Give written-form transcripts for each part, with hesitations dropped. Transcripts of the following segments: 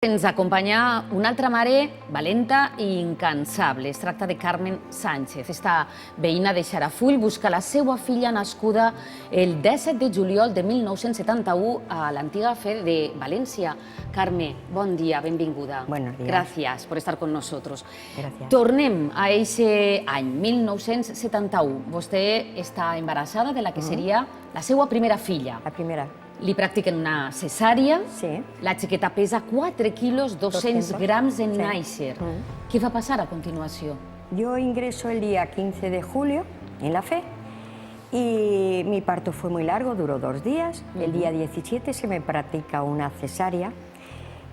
Ens acompanya una altra mare valenta i incansable. Es tracta de Carmen Sánchez. Esta veïna de Xarafull busca la seva filla nascuda el 17 de juliol de 1971 a l'antiga fe de València. Carme, bon dia, benvinguda. Buenos días. Gracias por estar con nosotros. Gracias. Tornem a eixe any, 1971. Vostè està embarassada de la que seria la seva primera filla. La primera. Li practiquen una cesària. Sí. La xiqueta pesa 4 quilos 200 grams en Sí. nàixer. Què va passar a continuació? Yo ingreso el día 15 de julio en la fe y mi parto fue muy largo, duró 2 días. El día 17 se me practica una cesárea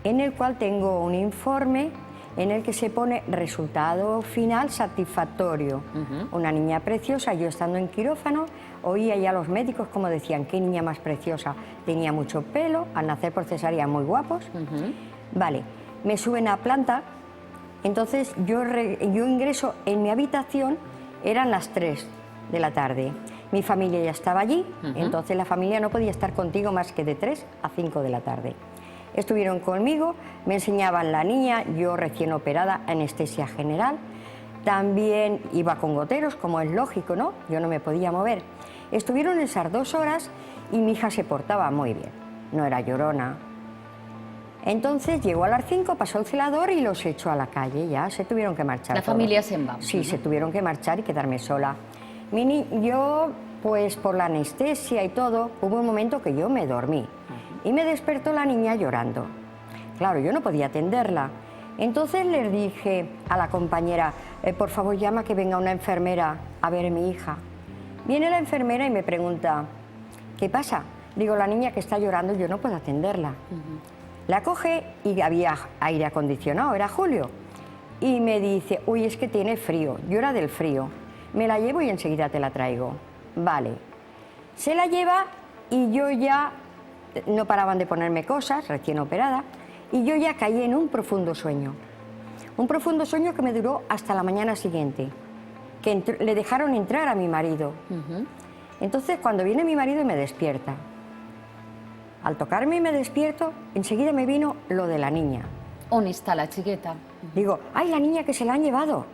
en el cual tengo un informe en el que se pone resultado final satisfactorio. Una niña preciosa, yo estando en quirófano, oía ya a los médicos como decían, qué niña más preciosa, tenía mucho pelo, al nacer por cesárea muy guapos. Vale, me suben a planta, entonces yo ingreso en mi habitación, eran las 3 de la tarde. Mi familia ya estaba allí, entonces la familia no podía estar contigo más que de 3 a 5 de la tarde. Estuvieron conmigo, me enseñaban la niña, yo recién operada, anestesia general. También iba con goteros, como es lógico, ¿no? Yo no me podía mover. Estuvieron esas 2 horas y mi hija se portaba muy bien, no era llorona. Entonces llegó a las 5, pasó el celador y los echó a la calle, ya se tuvieron que marchar. La todos. familia se'n va. Sí, se tuvieron que marchar y quedarme sola. Yo, pues por la anestesia y todo, hubo un momento que yo me dormí y me despertó la niña llorando. Claro, yo no podía atenderla. Entonces les dije a la compañera, por favor llama que venga una enfermera a ver a mi hija. Viene la enfermera y me pregunta, ¿qué pasa? Digo, la niña que está llorando, yo no puedo atenderla. La coge y había aire acondicionado, era julio. Y me dice, uy, es que tiene frío, llora del frío. Me la llevo y enseguida te la traigo. Vale. Se la lleva y yo ya, no paraban de ponerme cosas, recién operada, y yo ya caí en un profundo sueño. Un profundo sueño que me duró hasta la mañana siguiente, que le dejaron entrar a mi marido. Entonces, cuando viene mi marido y me despierta, al tocarme y me despierto, enseguida me vino lo de la niña. On està la xiqueta? Digo, ¡ay, la niña que se la han llevado!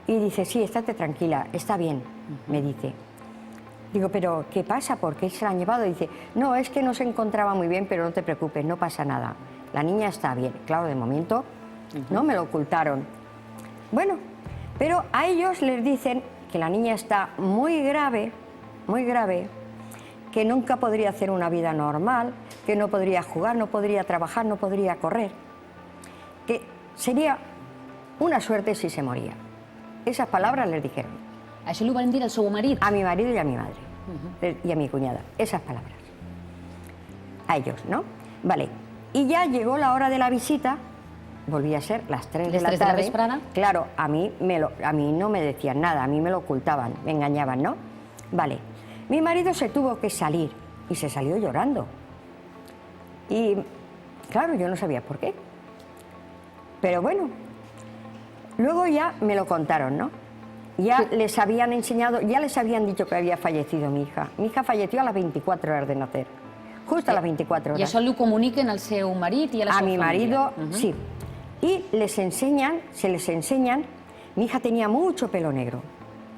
Y dice, sí, estate tranquila, está bien, me dice. Digo, pero ¿qué pasa? ¿Por qué se la han llevado? Dice, no, es que no se encontraba muy bien, pero no te preocupes, no pasa nada. La niña está bien. Claro, de momento no me lo ocultaron. Bueno, pero a ellos les dicen que la niña está muy grave, que nunca podría hacer una vida normal, que no podría jugar, no podría trabajar, no podría correr, que sería una suerte si se moría. Esas palabras les dijeron. Això li ho van dir al seu marit? A mi marido y a mi madre, y a mi cuñada, esas palabras. A ellos, ¿no? Vale, y ya llegó la hora de la visita, volvía a ser las 3 de la tarde. ¿Las 3 de la vesprada? Claro, a mí no me decían nada, a mí me lo ocultaban, me engañaban, ¿no? Vale, mi marido se tuvo que salir y se salió llorando. Y claro, yo no sabía por qué. Pero bueno, luego ya me lo contaron, ¿no? Ya les habían enseñado, ya les habían dicho que había fallecido mi hija. Mi hija falleció a las 24 horas de nacer, justo a las 24 horas. I això li ho comuniquen al seu marit i a la seva A mi família? marido, sí. Y se les enseñan, mi hija tenía mucho pelo negro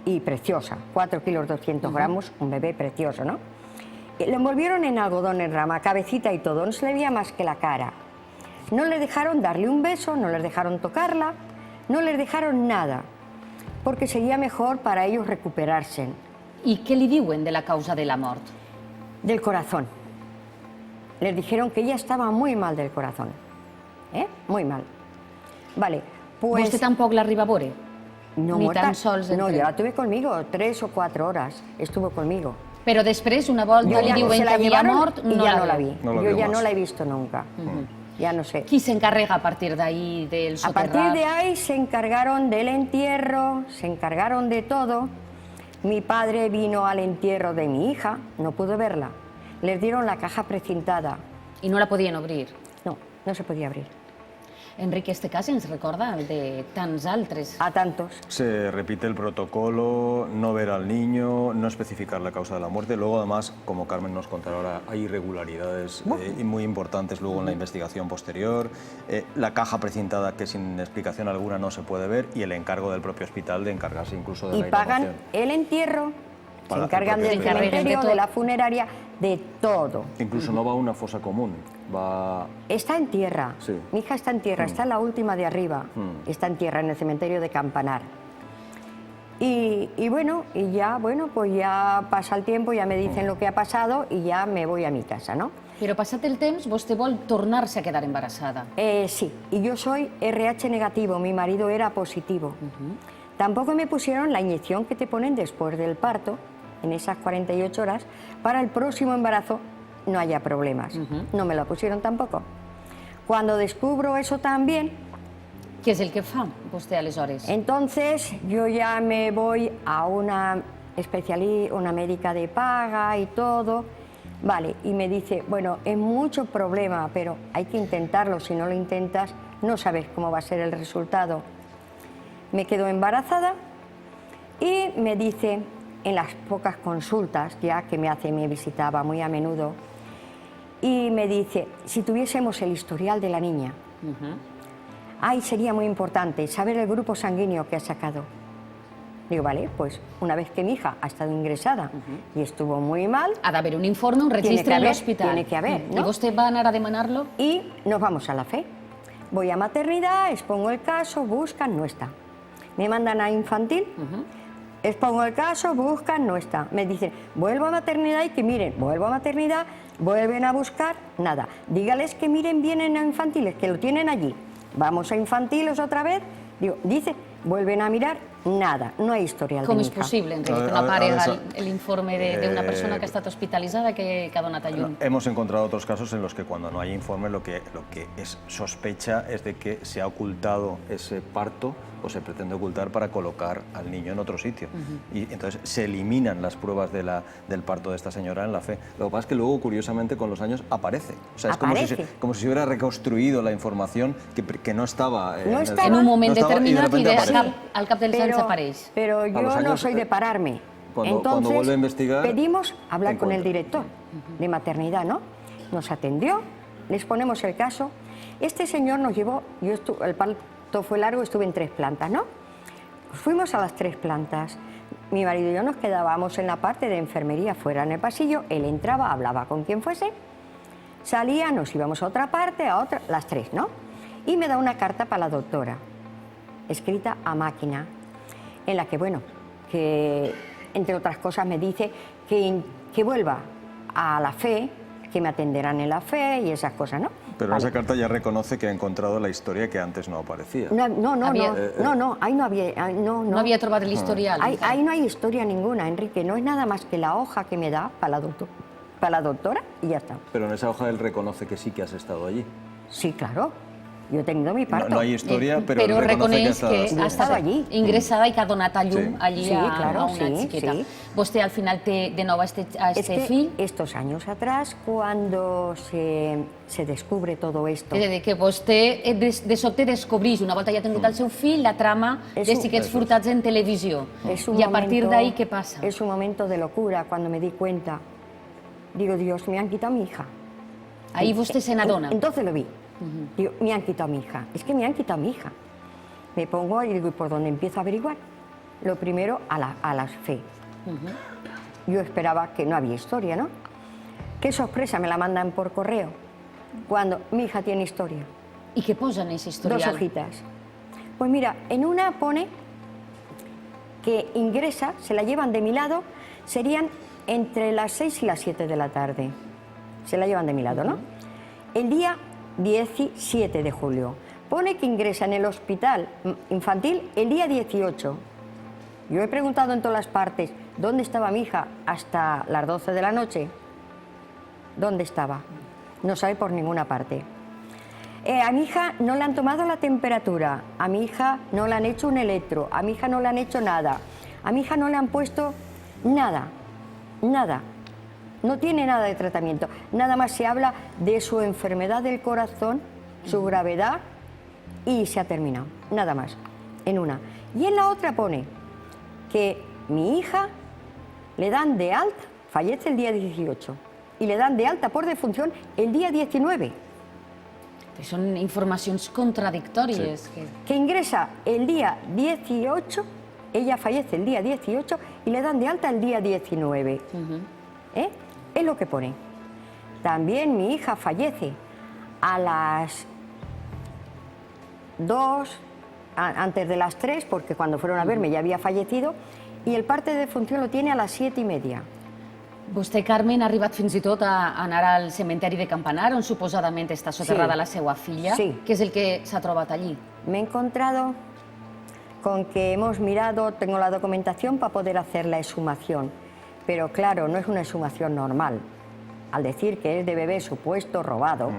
y preciosa, 4 kilos 200 gramos, un bebé precioso, ¿no? Y lo envolvieron en algodón en rama, cabecita y todo, no se le veía más que la cara. No les dejaron darle un beso, no les dejaron tocarla, no les dejaron nada, porque sería mejor para ellos recuperarse. I què li diuen de la causa de la mort? Del corazón. Les dijeron que ella estaba muy mal del corazón, muy mal. Vale, pues... Vostè tampoc l'arriba a veure? No, Ni muerta. tan sols No, entre- yo la tuve conmigo, 3 o 4 horas estuvo conmigo. Però després, una volta li diuen se que la havia llevaron mort, y ya no la veu. vi. No la Yo vio ya más. no la he visto nunca. Ya no sé. Qui s'encarrega a partir d'ahí del A partir soterrat? de ahí se encargaron del entierro, se encargaron de todo. Mi padre vino al entierro de mi hija, no pudo verla. Les dieron la caja precintada. I no la podien obrir. No, no se podía abrir. Enrique, este cas ens recorda el de tants altres. A tantos. Se repite el protocolo, no ver al niño, no especificar la causa de la muerte. Luego, además, como Carmen nos contará ahora, hay irregularidades muy importantes luego en la investigación posterior. La caja precintada que sin explicación alguna no se puede ver y el encargo del propio hospital de encargarse incluso de Y la pagan inhumación. el entierro, se Para el encargan propio del hospital. cementerio, todo. de la funeraria, de todo. Incluso no va a una fosa común, va... Está en tierra, Sí. mi hija está en tierra, está la última de arriba, está en tierra en el cementerio de Campanar. Y bueno, pues ya pasa el tiempo, ya me dicen lo que ha pasado y ya me voy a mi casa, ¿no? Però passat el temps, vostè vol tornar-se a quedar embarassada. Sí, y yo soy RH negativo, mi marido era positivo. Tampoco me pusieron la inyección que te ponen después del parto, en esas 48 horas, para el próximo embarazo no haya problemas. No me la pusieron tampoco. Cuando descubro eso también, Què és el que fa vostè aleshores? entonces yo ya me voy a una una médica de paga y todo, vale, y me dice, bueno, es mucho problema, pero hay que intentarlo, si no lo intentas no sabes cómo va a ser el resultado. Me quedo embarazada y me dice, en las pocas consultas ya que me visitaba muy a menudo, y me dice, si tuviésemos el historial de la niña, ahí sería muy importante saber el grupo sanguíneo que ha sacado. Digo, vale, pues una vez que mi hija ha estado ingresada y estuvo muy mal, Ha d'haver un informe, un Tiene que registre a haber, l'hospital. tiene que haber, I ¿no? vostè va anar a demanar-lo? y nos vamos a la fe. Voy a maternidad, expongo el caso, buscan, no está. Me mandan a infantil, expongo el caso, buscan, no está. Me dicen, vuelvo a maternidad y que miren, vuelvo a maternidad, vuelven a buscar, nada. Dígales que miren bien en infantiles, que lo tienen allí. Vamos a infantiles otra vez, digo, dice, vuelven a mirar, nada, no hay historial Com de és mi hija. possible, Enrique, que no aparega l'informe d'una persona que ha estat hospitalitzada que ha donat a llum? Hemos encontrado otros casos en los que cuando no hay informe lo que es sospecha es de que se ha ocultado ese parto o se pretende ocultar para colocar al niño en otro sitio. Y entonces se eliminan las pruebas del parto de esta señora en la fe. Lo que pasa es que luego, curiosamente, con los años aparece. O sea, es Aparece. como si se hubiera reconstruido la información que no estaba... No estaba. En un moment no estaba, determinat i aparece. al cap dels anys apareix. Pero yo los no años, soy de pararme. cuando vuelve a investigar, pedimos hablar con el encuentra. director de maternidad, ¿no? Nos atendió, les ponemos el caso. Este señor nos llevó, el parto fue largo, estuve en 3 plantas, ¿no? Fuimos a las 3 plantas. Mi marido y yo nos quedábamos en la parte de enfermería fuera en el pasillo. Él entraba, hablaba con quien fuese, salía, nos íbamos a otra parte, a otra, las 3, ¿no? Y me da una carta para la doctora, escrita a máquina, en la que, bueno, que entre otras cosas me dice que vuelva a la fe, que me atenderán en la fe y esas cosas, ¿no? Pero Vale. esa carta ya reconoce que ha encontrado la historia que antes no aparecía. No, Había- ahí no había, No havia trobat l'historial. Ahí no hay historia ninguna, Enrique, no es nada más que la hoja que me da para la doctora y ya está. Pero en esa hoja él reconoce que sí que has estado allí. Sí, claro, yo he tenido mi parto. No hay historia, pero él Però reconoce que reconeix que ha Yo ha estado estat allí. ingressada i que ha donat a llum Sí. allí Sí, claro, a una sí, xiqueta. sí. Vostè al final té de nou a este Es que fill, estos años atrás, cuando se descubre todo esto, és a dir, que vostè de sobte descobreix, una volta ja ha tingut el seu fill, la trama És de un- xiquets furtats en televisió. es un I a partir momento- d'ahí, què passa? Es un momento de locura cuando me di cuenta. Digo, Dios, me han quitado a mi hija. Ahí vostè se n'adona. Entonces lo vi. Digo, me han quitado a mi hija. Es que me han quitado a mi hija. Me pongo y digo, ¿y por dónde empiezo a averiguar? Lo primero, a la fe. Yo esperaba que no había historia, ¿no? Qué sorpresa, me la mandan por correo. Cuando mi hija tiene historia. I què posa en aquest historial? 2 hojitas. Pues mira, en una pone que ingresa, se la llevan de mi lado, serían entre las 6 y las 7 de la tarde. Se la llevan de mi lado, ¿no? El día 17 de julio. Pone que ingresa en el hospital infantil el día 18. Yo he preguntado en todas las partes, ¿dónde estaba mi hija hasta las 12 de la noche? ¿Dónde estaba? No sabe por ninguna parte. A mi hija no le han tomado la temperatura, a mi hija no le han hecho un electro, a mi hija no le han hecho nada, a mi hija no le han puesto nada, nada. No tiene nada de tratamiento, nada más se habla de su enfermedad del corazón, su gravedad y se ha terminado, nada más, en una. Y en la otra pone que mi hija le dan de alta, fallece el día 18, y le dan de alta por defunción el día 19. Són informacions contradictòries. Que ingresa el día 18, ella fallece el día 18 y le dan de alta el día 19. Es lo que pone. También mi hija fallece a las 2, antes de las 3, porque cuando fueron a verme ya había fallecido, y el parte de defunción lo tiene a las 7:30. Vostè, Carmen, ha arribat fins i tot a anar al cementeri de Campanar, on suposadament està soterrada la seva filla. Sí. Què és el que s'ha trobat allí? Me he encontrado con que hemos mirado, tengo la documentación para poder hacer la exhumación, pero claro, no es una exhumación normal, al decir que es de bebé supuesto robado.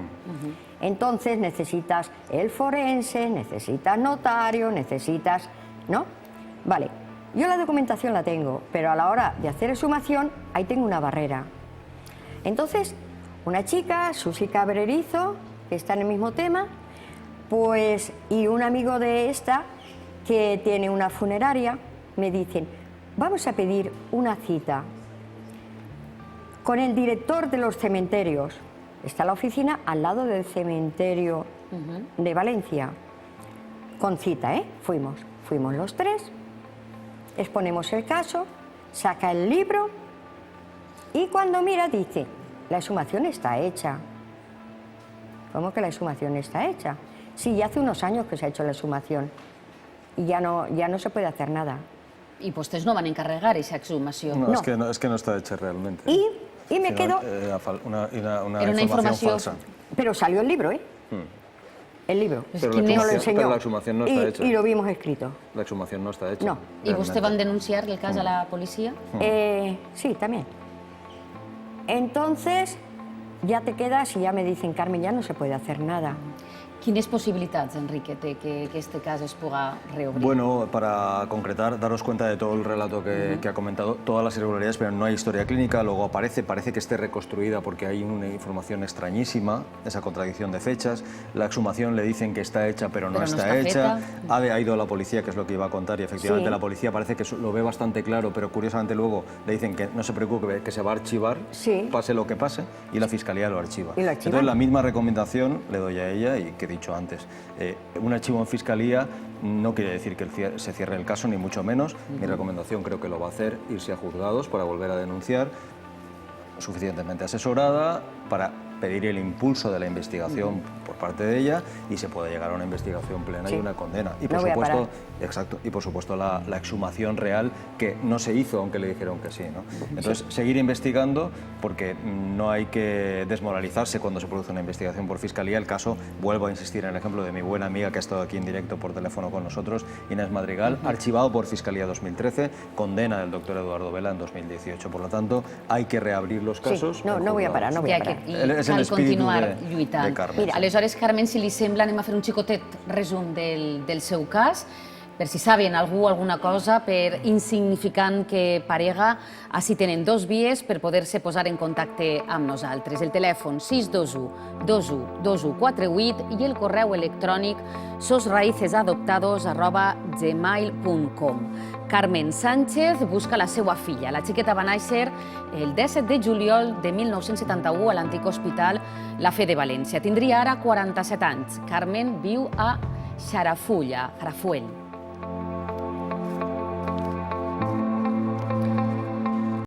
Entonces necesitas el forense, necesitas notario, necesitas... ¿no? Vale, yo la documentación la tengo, pero a la hora de hacer exhumación, ahí tengo una barrera. Entonces, una chica, Susi Cabrerizo, que está en el mismo tema, pues, y un amigo de esta, que tiene una funeraria, me dicen, vamos a pedir una cita con el director de los cementerios. Está la oficina al lado del cementerio de Valencia. Con cita, Fuimos los tres, exponemos el caso, saca el libro y cuando mira dice, la exhumación está hecha. ¿Cómo que la exhumación está hecha? Sí, ya hace unos años que se ha hecho la exhumación y ya no se puede hacer nada. I vostès no van encarregar aquesta exhumació. No, No. Es que no está hecha realmente. Y me quedo... Era una Era una información informació falsa. Pero salió el libro, El libro. Pero ¿quién es? Nos lo enseñó. pero la exhumación no está hecha. Y lo vimos escrito. La exhumación no está hecha. No. I vostè van denunciar el cas a la policia? Sí, también. Entonces, ya te quedas y ya me dicen, Carmen, ya no se puede hacer nada. Quines possibilitats, Enrique, té que este cas es puga reobrir? Bueno, para concretar, daros cuenta de todo el relato que ha comentado, todas las irregularidades, pero no hay historia clínica, luego parece que esté reconstruida porque hay una información extrañísima, esa contradicción de fechas, la exhumación le dicen que está hecha pero no está hecha, ha ido a la policía, que es lo que iba a contar, y efectivamente Sí. la policía parece que lo ve bastante claro, pero curiosamente luego le dicen que no se preocupe, que se va a archivar, Sí. pase lo que pase, y la Fiscalía lo archiva. Y lo archivan. Entonces la misma recomendación le doy a ella, y que he dicho antes, un archivo en Fiscalía no quiere decir que se cierre el caso, ni mucho menos. Mi recomendación creo que lo va a hacer, irse a juzgados para volver a denunciar, suficientemente asesorada para pedir el impulso de la investigación por parte de ella y se puede llegar a una investigación plena Sí. y una condena. Y No por voy a supuesto, parar. exacto, y por supuesto la exhumación real que no se hizo aunque le dijeron que sí, ¿no? Entonces, seguir investigando porque no hay que desmoralizarse cuando se produce una investigación por Fiscalía. El caso, vuelvo a insistir en el ejemplo de mi buena amiga que ha estado aquí en directo por teléfono con nosotros, Inés Madrigal, archivado por Fiscalía 2013, condena del doctor Eduardo Vela en 2018. Por lo tanto, hay que reabrir los casos. no, en no voy a juzgados. parar, no voy a parar. Es el Cal espíritu continuar de lluitant. Carmen. Mira. Aleshores, Carmen, si li sembla, anem a fer un xicotet resum del seu cas, per si saben algú alguna cosa, per insignificant que parega, així tenen dos vies per poder-se posar en contacte amb nosaltres. El telèfon 621 21 2148 i el correu electrònic sosraicesadoptados@gmail.com. Carmen Sánchez busca la seva filla. La xiqueta va néixer el 17 de juliol de 1971 a l'antic hospital La Fe de València. Tindria ara 47 anys. Carmen viu a Xarafull.